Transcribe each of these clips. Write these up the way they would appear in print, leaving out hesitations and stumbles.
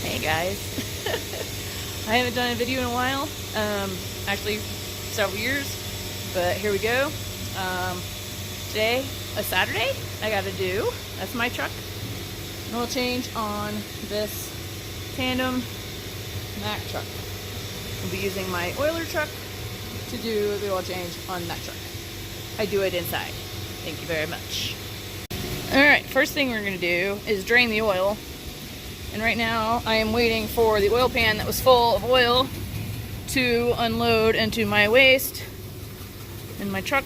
Hey guys. I haven't done a video in a while, actually several years, but here we go. Today, a Saturday, I gotta do, that's my truck, an oil change on this tandem Mack truck. I'll be using my oiler truck to do the oil change on that truck. I do it inside. Thank you very much. Alright, first thing we're gonna do is drain the oil. And right now I am waiting for the oil pan that was full of oil to unload into my waste in my truck,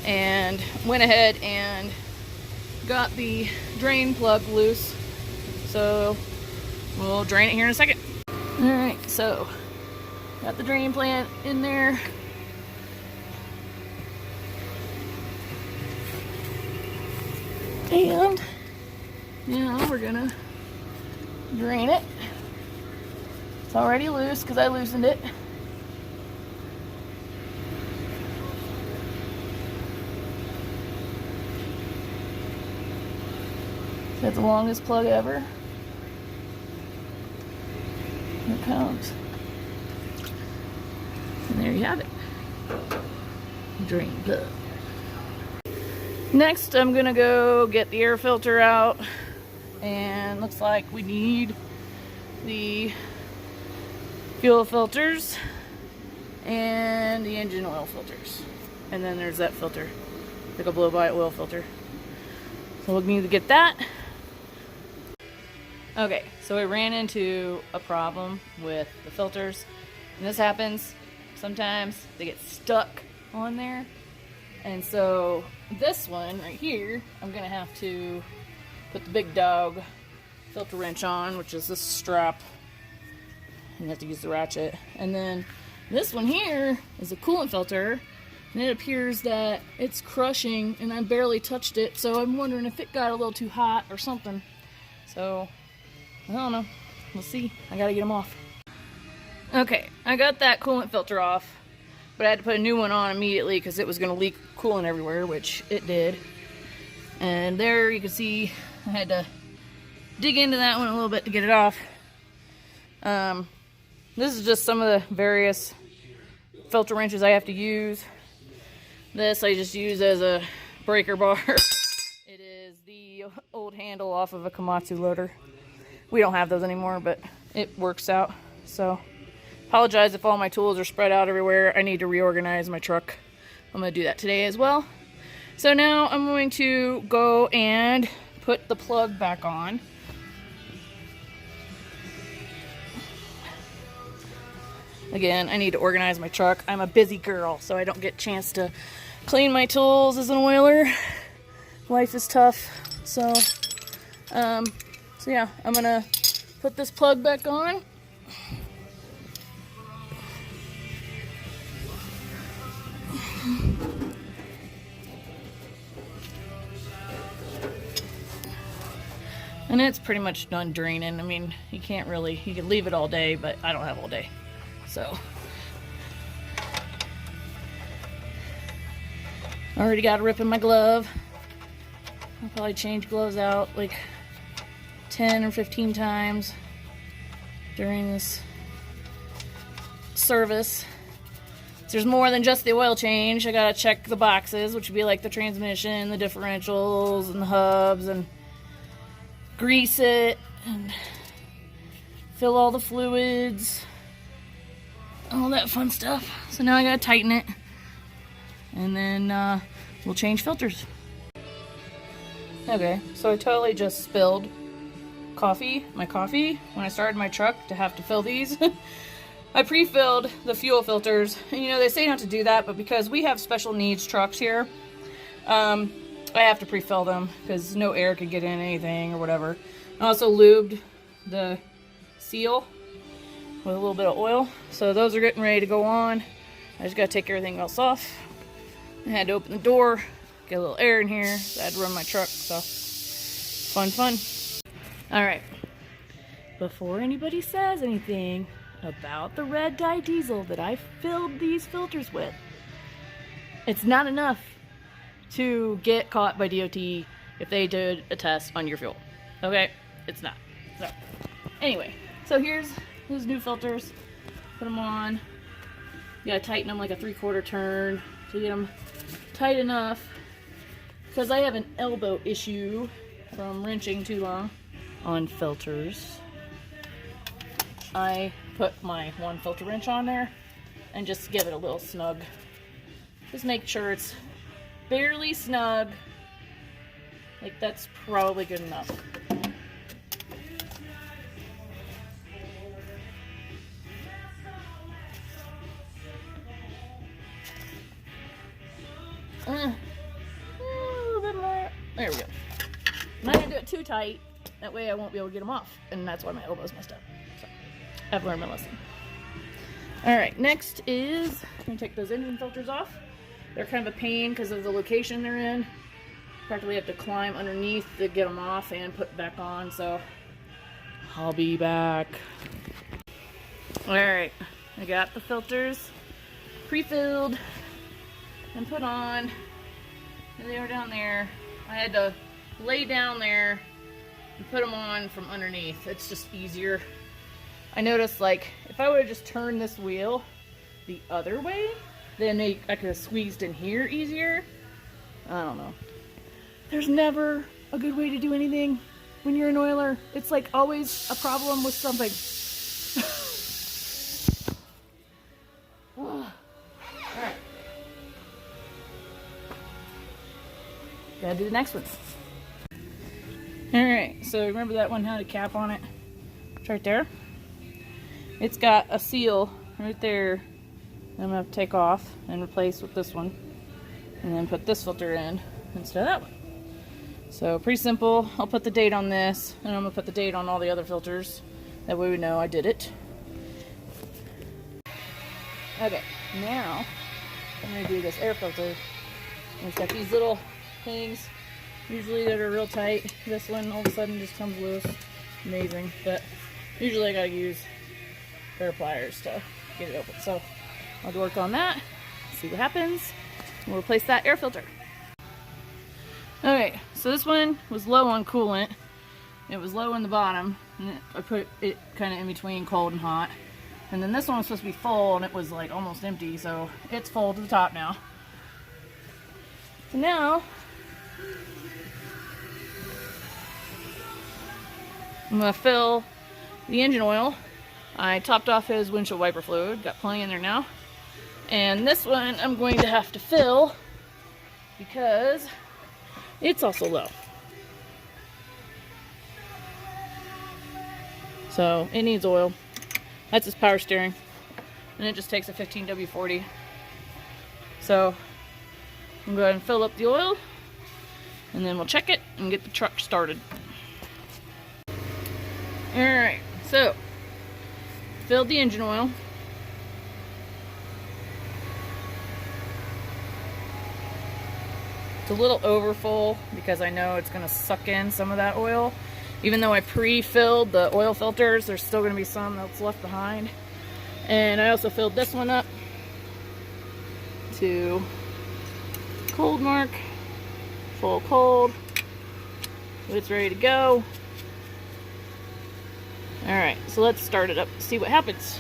and went ahead and got the drain plug loose, so we'll drain it here in a second. Alright, so got the drain plant in there. And now we're gonna drain it. It's already loose because I loosened it. That's the longest plug ever. Here it comes. And there you have it. Drain plug. Next, I'm gonna go get the air filter out. And looks like we need the fuel filters and the engine oil filters, and then there's that filter, like a blow-by oil filter, so we'll need to get that. Okay, so I ran into a problem with the filters, and this happens sometimes. They get stuck on there, and so this one right here, I'm gonna have to put the big dog filter wrench on, which is this strap. You have to use the ratchet. And then this one here is a coolant filter, and it appears that it's crushing, and I barely touched it, so I'm wondering if it got a little too hot or something. So, I don't know. We'll see. I gotta get them off. Okay, I got that coolant filter off, but I had to put a new one on immediately because it was gonna leak coolant everywhere, which it did. And there you can see I had to dig into that one a little bit to get it off. This is just some of the various filter wrenches I have to use. This I just use as a breaker bar. It is the old handle off of a Komatsu loader. We don't have those anymore, but it works out. So, apologize if all my tools are spread out everywhere. I need to reorganize my truck. I'm going to do that today as well. So now I'm going to go and put the plug back on. Again, I need to organize my truck. I'm a busy girl, so I don't get a chance to clean my tools as an oiler. Life is tough. So yeah, I'm gonna put this plug back on. And it's pretty much done draining. I mean, you can't really, you can leave it all day, but I don't have all day. So, already got a rip in my glove. I'll probably change gloves out like 10 or 15 times during this service. So there's more than just the oil change. I gotta check the boxes, which would be like the transmission, the differentials, and the hubs, and grease it and fill all the fluids, all that fun stuff. So now I gotta tighten it, and then we'll change filters. Okay, so I totally just spilled my coffee when I started my truck to have to fill these. I pre-filled the fuel filters, and you know they say not to do that, but because we have special needs trucks here, I have to pre-fill them because no air could get in anything or whatever. I also lubed the seal with a little bit of oil. So those are getting ready to go on. I just gotta take everything else off. I had to open the door, get a little air in here. So I had to run my truck, so fun. Alright, before anybody says anything about the red dye diesel that I filled these filters with, it's not enough to get caught by DOT if they did a test on your fuel. Okay? It's not. So, Anyway, so here's those new filters. Put them on. You gotta tighten them like a 3/4 turn to get them tight enough. Because I have an elbow issue from wrenching too long on filters. I put my one filter wrench on there and just give it a little snug. Just make sure it's barely snug. Like, that's probably good enough. A little bit more. There we go. I'm not gonna do it too tight. That way I won't be able to get them off. And that's why my elbow's messed up. So, I've learned my lesson. Alright, next is, I'm gonna take those engine filters off. They're kind of a pain because of the location they're in. Practically have to climb underneath to get them off and put back on, so I'll be back. Alright, I got the filters pre-filled and put on. And they were down there. I had to lay down there and put them on from underneath. It's just easier. I noticed, like, if I would have just turned this wheel the other way, then I could have squeezed in here easier. I don't know. There's never a good way to do anything when you're an oiler. It's like always a problem with something. Alright. Gotta do the next one. Alright, so remember that one had a cap on it? It's right there. It's got a seal right there that I'm going to take off and replace with this one. And then put this filter in instead of that one. So pretty simple. I'll put the date on this, and I'm going to put the date on all the other filters. That way we know I did it. Okay, now I'm going to do this air filter. And it's got these little things, usually that are real tight. This one all of a sudden just comes loose. Amazing. But usually I got to use pair of pliers to get it open. So I'll work on that, see what happens. We'll replace that air filter. Okay, so this one was low on coolant. It was low in the bottom, and I put it kind of in between cold and hot. And then this one was supposed to be full, and it was like almost empty, so it's full to the top now. So now I'm gonna fill the engine oil. I topped off his windshield wiper fluid, got plenty in there now. And this one I'm going to have to fill because it's also low. So it needs oil. That's his power steering. And it just takes a 15W40. So I'm going to go ahead and fill up the oil, and then we'll check it and get the truck started. Alright, so filled the engine oil. It's a little overfull because I know it's going to suck in some of that oil. Even though I pre-filled the oil filters, there's still going to be some that's left behind. And I also filled this one up to cold mark, full cold. It's ready to go. Alright, so let's start it up, see what happens.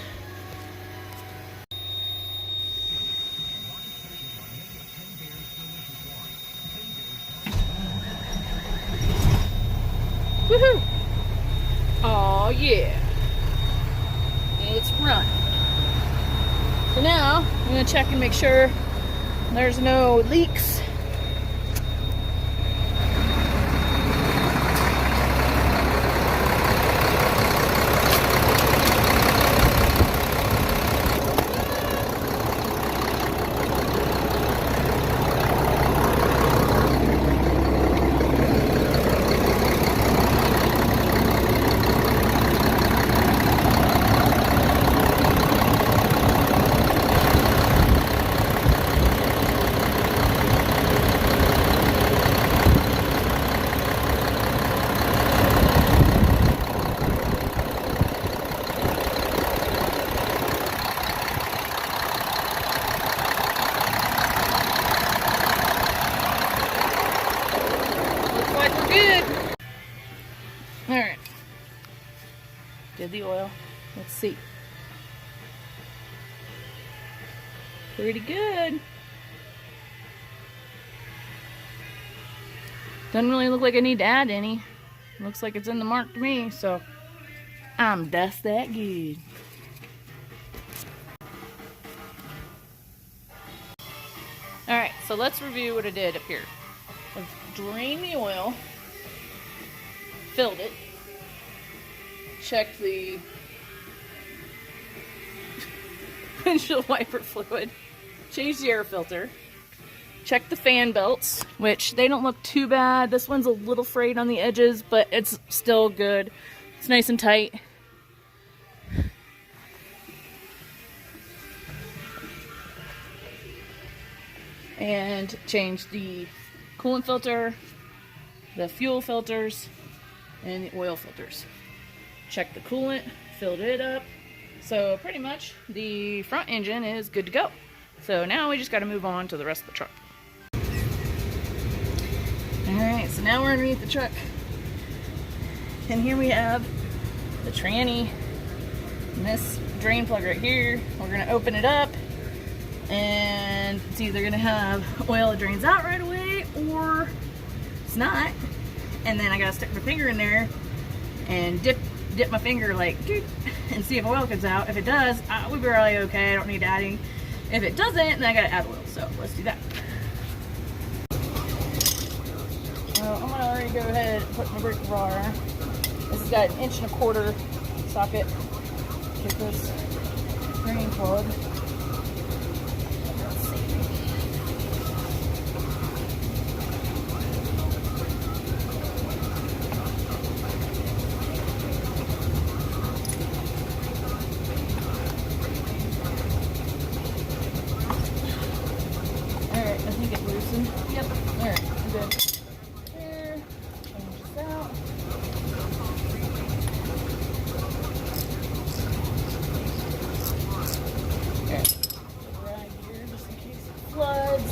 Woohoo! Oh yeah! It's running. So now, I'm going to check and make sure there's no leaks. Did the oil. Let's see. Pretty good. Doesn't really look like I need to add any. Looks like it's in the mark to me, so that's that good. Alright, so let's review what I did up here. I've drained the oil, filled it, checked the windshield wiper fluid, changed the air filter, checked the fan belts, which they don't look too bad. This one's a little frayed on the edges, but it's still good. It's nice and tight. And changed the coolant filter, the fuel filters, and the oil filters. Checked the coolant, filled it up. So pretty much the front engine is good to go. So now we just got to move on to the rest of the truck. Alright, so now we're underneath the truck. And here we have the tranny and this drain plug right here. We're going to open it up. And it's either gonna have oil that drains out right away or it's not. And then I gotta stick my finger in there and dip my finger like and see if oil comes out. If it does, we'll be really okay. I don't need adding. If it doesn't, then I gotta add oil. So let's do that. So I'm gonna already go ahead and put my brake bar. This has got an 1.25 inch socket. Get this drain plug. Yep, alright, I'm good. There, change this out. Okay, right here just in case it floods.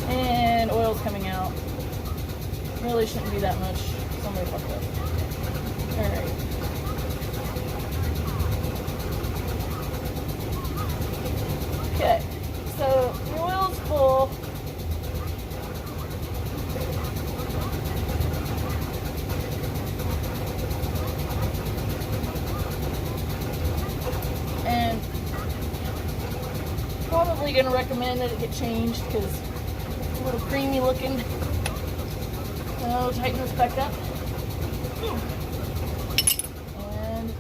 And oil's coming out. Really shouldn't be that much. Somebody fucked up. Alright. Okay, so the oil's full. And probably going to recommend that it get changed because it's a little creamy looking. So tighten this back up. And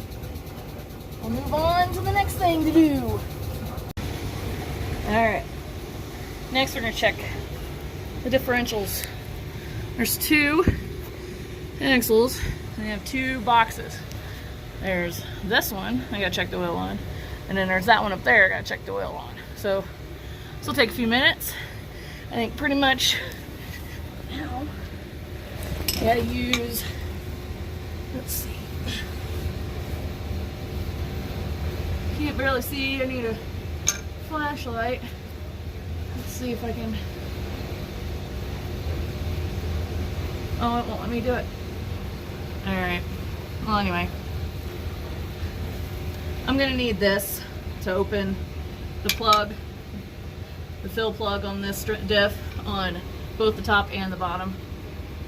we'll move on to the next thing to do. Alright, next we're going to check the differentials. There's two axles, and they have two boxes. There's this one, I got to check the oil on, and then there's that one up there, I got to check the oil on. So, this will take a few minutes. I think pretty much now, I got to use, let's see, can't barely see, I need a flashlight. Let's see if I can. Oh, it won't let me do it. Alright. Well, anyway. I'm gonna need this to open the plug, the fill plug on this diff on both the top and the bottom.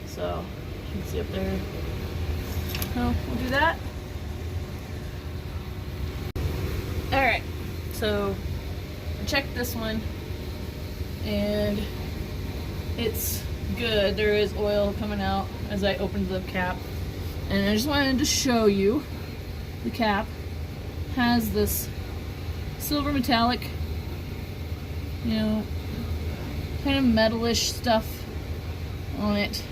So, you can see up there. So, we'll do that. Alright. So, checked this one and it's good. There is oil coming out as I opened the cap, and I just wanted to show you the cap has this silver metallic, you know, kind of metalish stuff on it.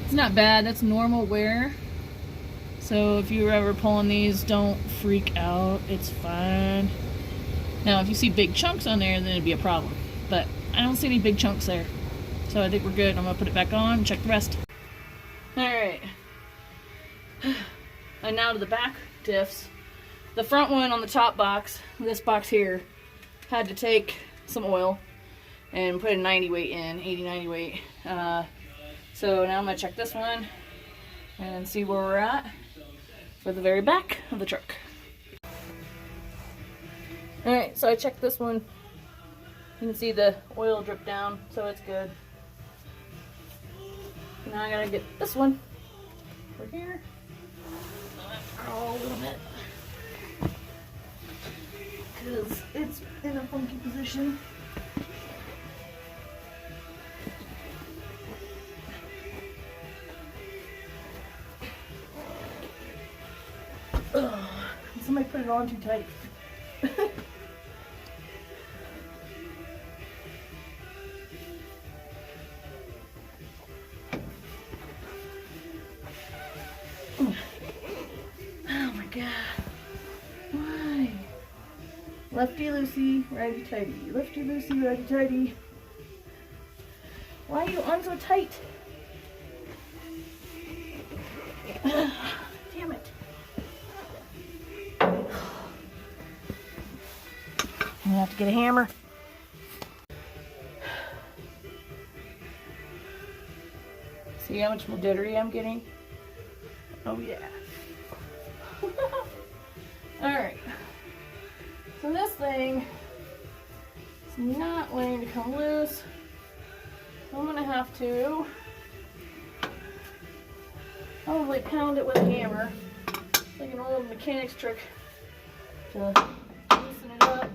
It's not bad, that's normal wear. So if you're ever pulling these, don't freak out, it's fine. Now, if you see big chunks on there, then it'd be a problem. But I don't see any big chunks there. So I think we're good. I'm going to put it back on and check the rest. Alright. And now to the back diffs. The front one on the top box, this box here, had to take some oil. and put a 90 weight in, 80, 90 weight. So now I'm gonna check this one and see where we're at for the very back of the truck. Alright, so I checked this one. You can see the oil drip down, so it's good. Now I gotta get this one over here. I'll have to crawl a little bit because it's in a funky position. Ugh, somebody put it on too tight. Oh my god. Why? Lefty loosey, righty tighty. Lefty loosey, righty tighty. Why are you on so tight? Damn it. I'm gonna have to get a hammer. See how much more jittery I'm getting? Oh yeah. Alright. So this thing is not wanting to come loose. So I'm gonna have to probably pound it with a hammer. It's like an old mechanic's trick to loosen it up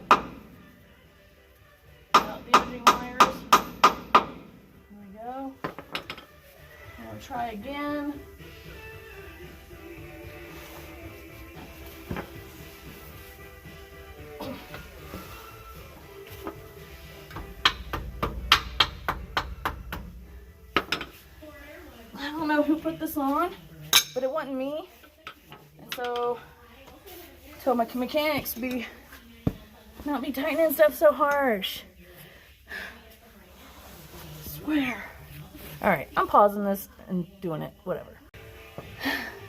without damaging wires. There we go. I'll try again. I don't know who put this on, but it wasn't me. And so I told my mechanics to not be tightening stuff so harsh. I swear. Alright, I'm pausing this and doing it, whatever.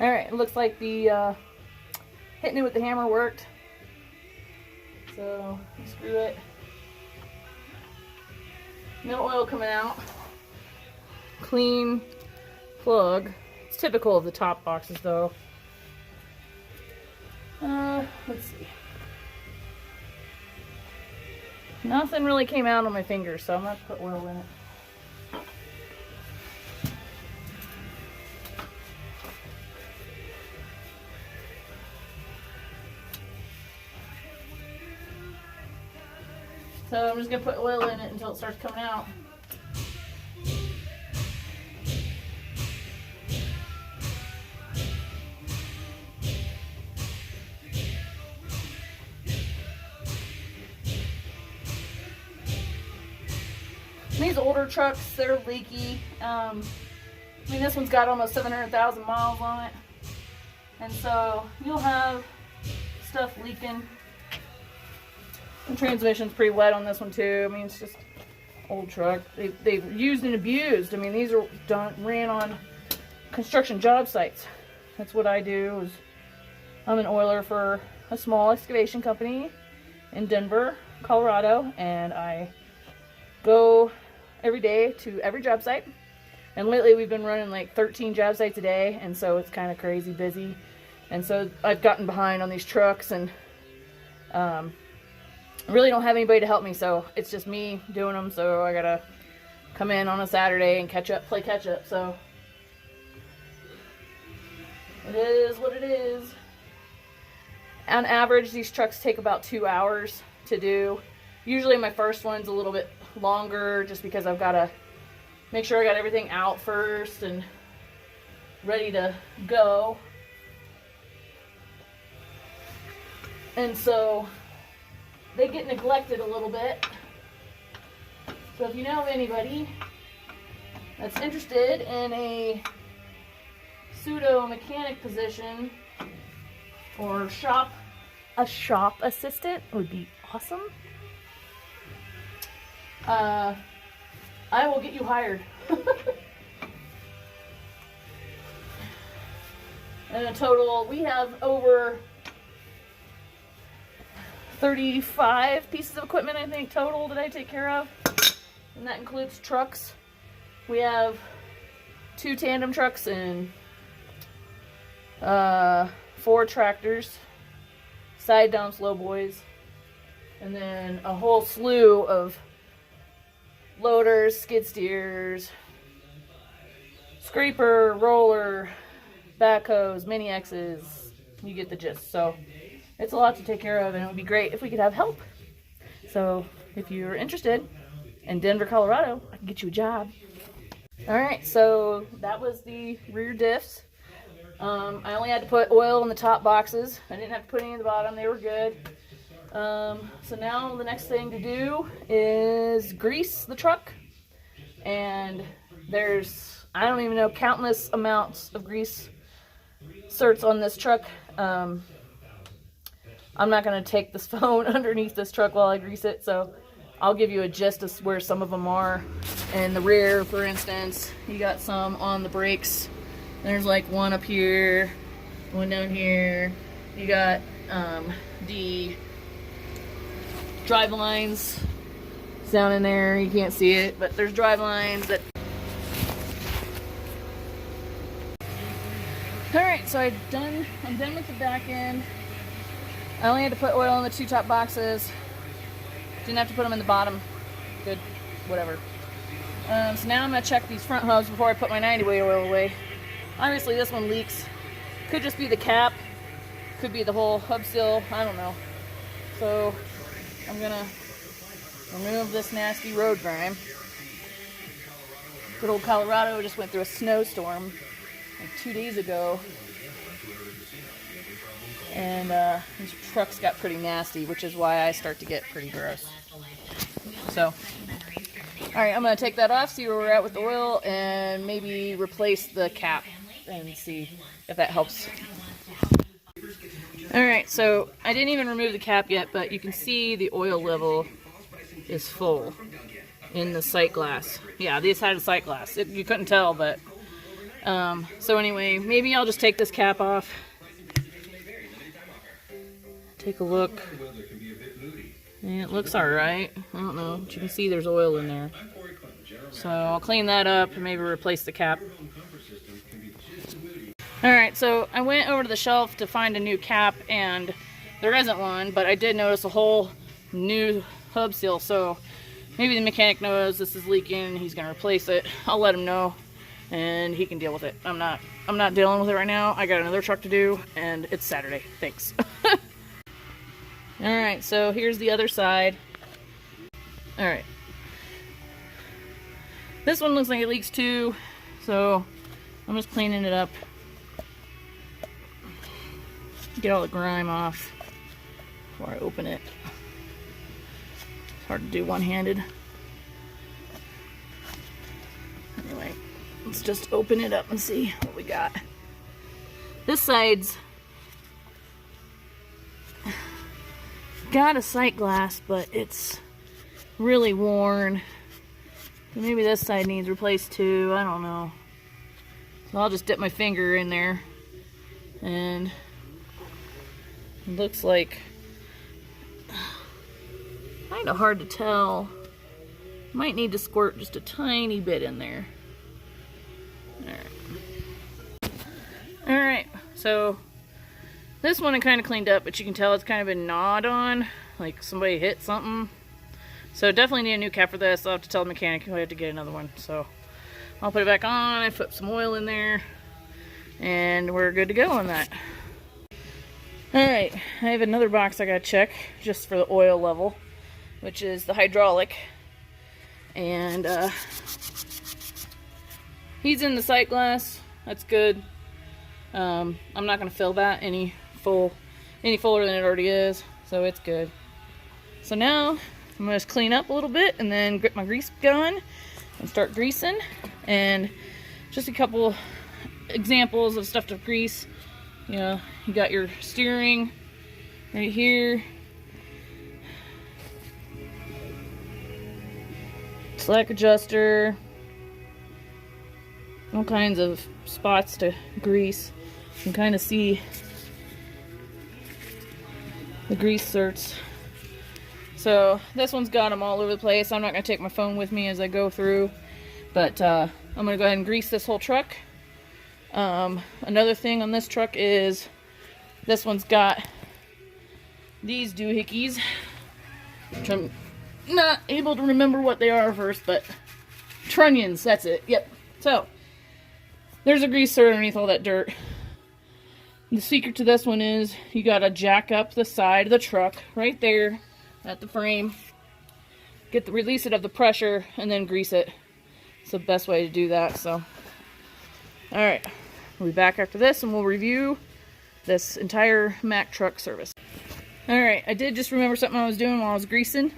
Alright, it looks like the hitting it with the hammer worked. So screw it. No oil coming out. Clean plug. It's typical of the top boxes though. Let's see. Nothing really came out on my fingers, so I'm gonna put oil in it. So I'm just gonna put oil in it until it starts coming out. These older trucks, they're leaky. I mean, this one's got almost 700,000 miles on it. And so you'll have stuff leaking. The transmission's pretty wet on this one too. I mean, it's just old truck. They've used and abused. I mean, these are ran on construction job sites. That's what I do. I'm an oiler for a small excavation company in Denver, Colorado, and I go every day to every job site. And lately we've been running like 13 job sites a day, and so it's kind of crazy busy. And so I've gotten behind on these trucks, and I really don't have anybody to help me, so it's just me doing them. So I gotta come in on a Saturday and play catch up. So it is what it is. On average, these trucks take about 2 hours to do. Usually my first one's a little bit longer just because I've got to make sure I got everything out first and ready to go. And so they get neglected a little bit. So if you know of anybody that's interested in a pseudo mechanic position or a shop assistant would be awesome. I will get you hired. And in total, we have over 35 pieces of equipment, I think, total that I take care of. and that includes trucks. We have 2 tandem trucks and 4 tractors, side dumps, low boys, and then a whole slew of loaders, skid steers, scraper, roller, backhoes, mini X's. You get the gist. So it's a lot to take care of, and it would be great if we could have help. So if you're interested in Denver, Colorado, I can get you a job. Alright, so that was the rear diffs. I only had to put oil in the top boxes. I didn't have to put any in the bottom. They were good. So now the next thing to do is grease the truck. And there's, I don't even know, countless amounts of grease certs on this truck. I'm not going to take this phone underneath this truck while I grease it, so I'll give you a gist of where some of them are. In the rear, for instance, you got some on the brakes. There's like one up here, one down here. You got the drive lines down in there. You can't see it, but there's drive lines that... Alright, so I'm done with the back end. I only had to put oil in the 2 top boxes. Didn't have to put them in the bottom. Good, whatever. So now I'm going to check these front hubs before I put my 90-weight oil away. Obviously this one leaks. Could just be the cap. Could be the whole hub seal. I don't know. So I'm going to remove this nasty road grime. Good old Colorado just went through a snowstorm like 2 days ago. And these trucks got pretty nasty, which is why I start to get pretty gross. So, alright, I'm going to take that off, see where we're at with the oil, and maybe replace the cap and see if that helps. Alright, so I didn't even remove the cap yet, but you can see the oil level is full in the sight glass. Yeah, these had a sight glass. You couldn't tell, but... so anyway, maybe I'll just take this cap off. Take a look. And it looks alright. I don't know, but you can see there's oil in there. So I'll clean that up and maybe replace the cap. Alright, so I went over to the shelf to find a new cap, and there isn't one, but I did notice a whole new hub seal, so maybe the mechanic knows this is leaking, he's going to replace it. I'll let him know, and he can deal with it. I'm not dealing with it right now. I got another truck to do, and it's Saturday. Thanks. Alright, so here's the other side. Alright. This one looks like it leaks too, so I'm just cleaning it up. Get all the grime off before I open it. It's hard to do one-handed. Anyway, let's just open it up and see what we got. This side's got a sight glass, but it's really worn. So maybe this side needs replaced too. I don't know. So I'll just dip my finger in there, and it looks like kind of hard to tell. Might need to squirt just a tiny bit in there. Alright, so this one I kind of cleaned up, but you can tell it's kind of been gnawed on, like somebody hit something. So definitely need a new cap for this. I'll have to tell the mechanic I have to get another one. So I'll put it back on, I put some oil in there, and we're good to go on that. Alright, I have another box I gotta check just for the oil level, which is the hydraulic. And he's in the sight glass. That's good. I'm not gonna fill that any fuller than it already is, so it's good. So now I'm gonna just clean up a little bit and then grip my grease gun and start greasing. And just a couple examples of stuff to grease. You know, you got your steering right here, slack adjuster, all kinds of spots to grease. You can kind of see the grease certs. So this one's got them all over the place. I'm not going to take my phone with me as I go through, but I'm going to go ahead and grease this whole truck. Another thing on this truck is this one's got these doohickeys, which I'm not able to remember what they are first, but trunnions, that's it. Yep. So there's a greaser underneath all that dirt. The secret to this one is you gotta jack up the side of the truck right there at the frame, release it of the pressure, and then grease it. It's the best way to do that. So alright, we'll be back after this and we'll review this entire Mack truck service. Alright, I did just remember something I was doing while I was greasing.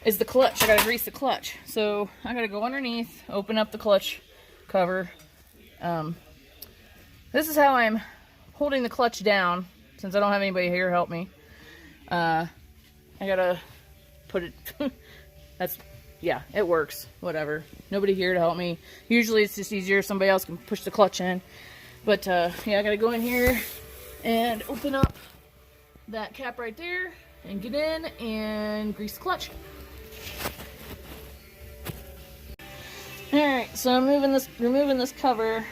Is the clutch. I gotta grease the clutch. So I gotta go underneath, open up the clutch cover. This is how I'm holding the clutch down, since I don't have anybody here to help me. I gotta put it, yeah, it works, whatever. Nobody here to help me. Usually it's just easier, somebody else can push the clutch in. But yeah, I gotta go in here and open up that cap right there and get in and grease the clutch. Alright, so I'm removing this cover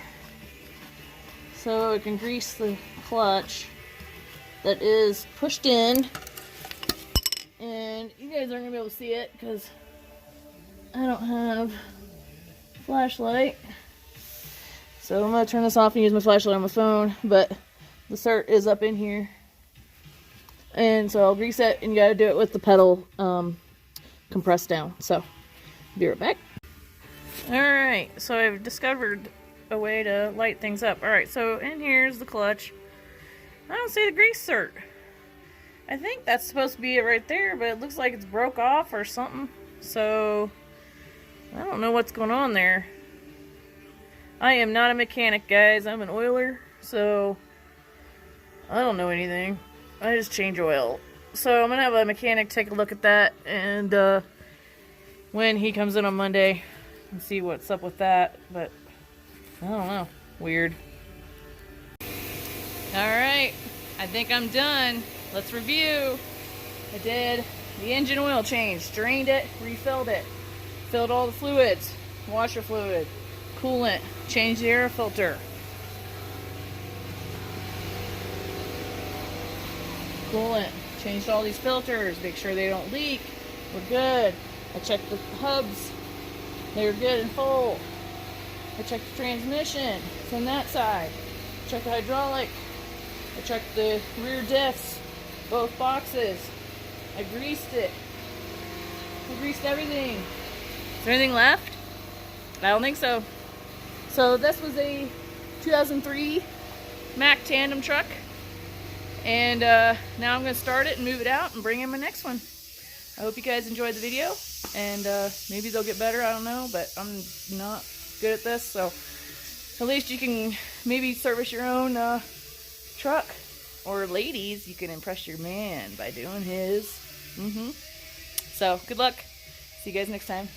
so I can grease the clutch that is pushed in. And you guys aren't going to be able to see it because I don't have a flashlight. So I'm going to turn this off and use my flashlight on my phone, but the cert is up in here. And so I'll grease it, and you got to do it with the pedal compressed down. So, be right back. Alright, so I've discovered a way to light things up. Alright, so in here's the clutch. I don't see the grease cert. I think that's supposed to be it right there, but it looks like it's broke off or something. So, I don't know what's going on there. I am not a mechanic, guys. I'm an oiler, so I don't know anything. I just change oil. So I'm going to have a mechanic take a look at that, and when he comes in on Monday, and see what's up with that. But I don't know. Weird. Alright, I think I'm done. Let's review. I did the engine oil change, drained it, refilled it, filled all the fluids, washer fluid, coolant, changed the air filter, coolant, changed all these filters, make sure they don't leak. We're good. I checked the hubs. They were good and full. I checked the transmission. It's on that side. Checked the hydraulic. I checked the rear diffs. Both boxes. I greased it. I greased everything. Is there anything left? I don't think so. So this was a 2003 Mack Tandem truck. And now I'm going to start it and move it out and bring in my next one. I hope you guys enjoyed the video. And maybe they'll get better, I don't know, but I'm not good at this, so at least you can maybe service your own truck. Or ladies, you can impress your man by doing his. So, good luck. See you guys next time.